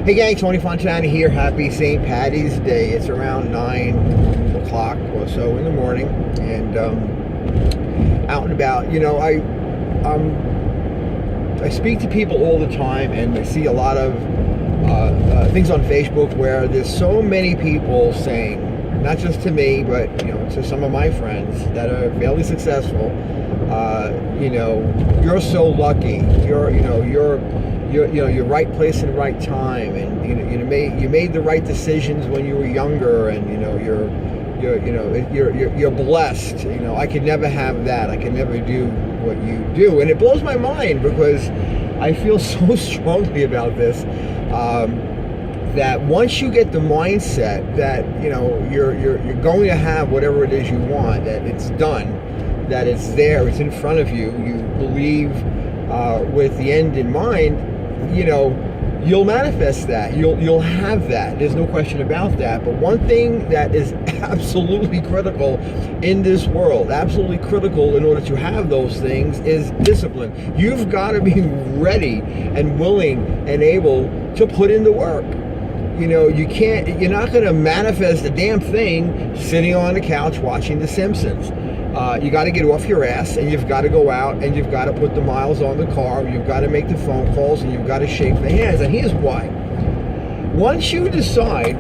Hey gang, Tony Fontana here. Happy St. Patty's Day. It's around 9 o'clock or so in the morning, and out and about. You know, I speak to people all the time, and I see a lot of things on Facebook where there's so many people saying, not just to me, but to some of my friends that are fairly successful. You're so lucky. You're right place and right time, and you made the right decisions when you were younger, and you're blessed. I could never have that. I could never do what you do, and it blows my mind because I feel so strongly about this. That once you get the mindset that you're going to have whatever it is you want, that it's done, that it's there, it's in front of you, you believe with the end in mind, you'll manifest that. You'll have that. There's no question about that. But one thing that is absolutely critical in this world, absolutely critical in order to have those things, is discipline. You've got to be ready and willing and able to put in the work. You're not going to manifest a damn thing sitting on the couch watching The Simpsons. You got to get off your ass, and you've got to go out, and you've got to put the miles on the car, you've got to make the phone calls, and you've got to shake the hands. And here's why. Once you decide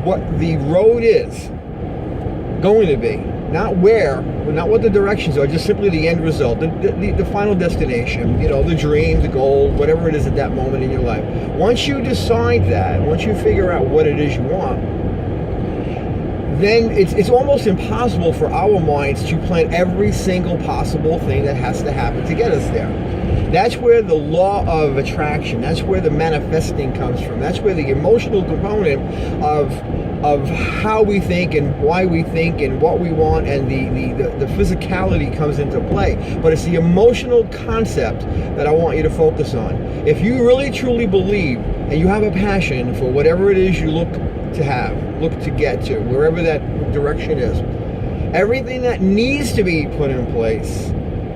what the road is going to be, not what the directions are, just simply the end result, the final destination, the dream, the goal, whatever it is at that moment in your life. Once you decide that, once you figure out what it is you want, then it's almost impossible for our minds to plan every single possible thing that has to happen to get us there. That's where the law of attraction, that's where the manifesting comes from. That's where the emotional component of how we think and why we think and what we want, and the physicality comes into play. But it's the emotional concept that I want you to focus on. If you really truly believe and you have a passion for whatever it is you look to get to, wherever that direction is, everything that needs to be put in place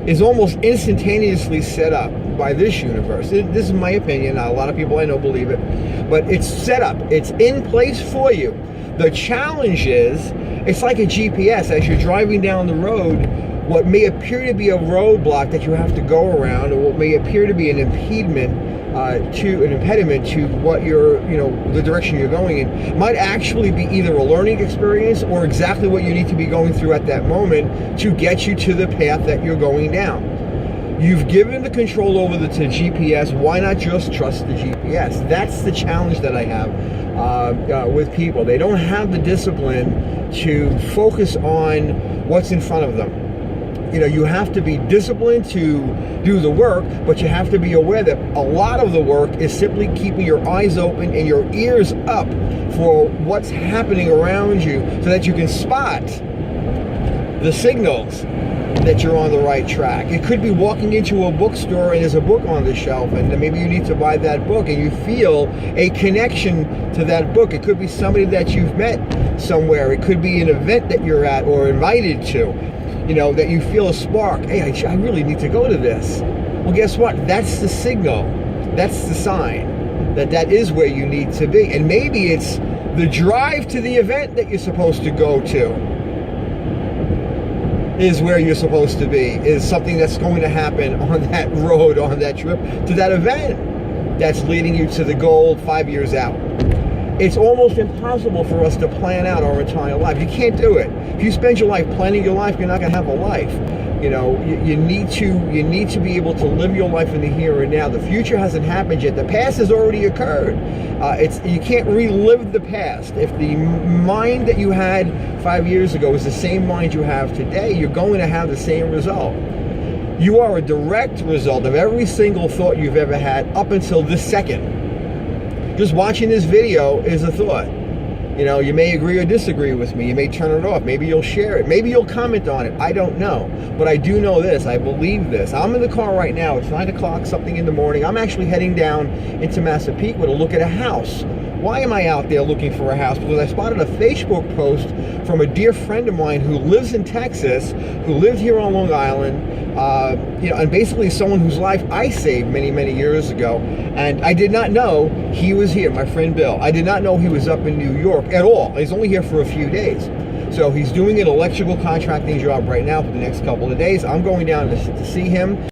is almost instantaneously set up by this universe. This is my opinion. Not a lot of people I know believe it, but it's set up. It's in place for you. The challenge is, it's like a GPS. As you're driving down the road, what may appear to be a roadblock that you have to go around, or what may appear to be an impediment to what the direction you're going in, might actually be either a learning experience or exactly what you need to be going through at that moment to get you to the path that you're going down. You've given the control over to GPS. Why not just trust the GPS? That's the challenge that I have with people. They don't have the discipline to focus on what's in front of them. You have to be disciplined to do the work, but you have to be aware that a lot of the work is simply keeping your eyes open and your ears up for what's happening around you, so that you can spot the signals that you're on the right track. It could be walking into a bookstore and there's a book on the shelf, and then maybe you need to buy that book, and you feel a connection to that book. It could be somebody that you've met somewhere. It could be an event that you're at or invited to. That you feel a spark. Hey, I really need to go to this. Well, guess what? That's the signal. That's the sign that is where you need to be. And maybe it's the drive to the event that you're supposed to go to is where you're supposed to be, is something that's going to happen on that road, on that trip to that event that's leading you to the goal 5 years out. It's almost impossible for us to plan out our entire life. You can't do it. If you spend your life planning your life, you're not going to have a life. You need to be able to live your life in the here and now. The future hasn't happened yet. The past has already occurred. You can't relive the past. If the mind that you had 5 years ago is the same mind you have today, you're going to have the same result. You are a direct result of every single thought you've ever had up until this second. Just watching this video is a thought. You may agree or disagree with me. You may turn it off. Maybe you'll share it. Maybe you'll comment on it. I don't know. But I do know this. I believe this. I'm in the car right now. It's 9 o'clock something in the morning. I'm actually heading down into Massapequa to look at a house. Why am I out there looking for a house? Because I spotted a Facebook post from a dear friend of mine who lives in Texas, who lived here on Long Island, and basically someone whose life I saved many, many years ago. And I did not know he was here, my friend Bill. I did not know he was up in New York at all. He's only here for a few days. So he's doing an electrical contracting job right now for the next couple of days. I'm going down to see him.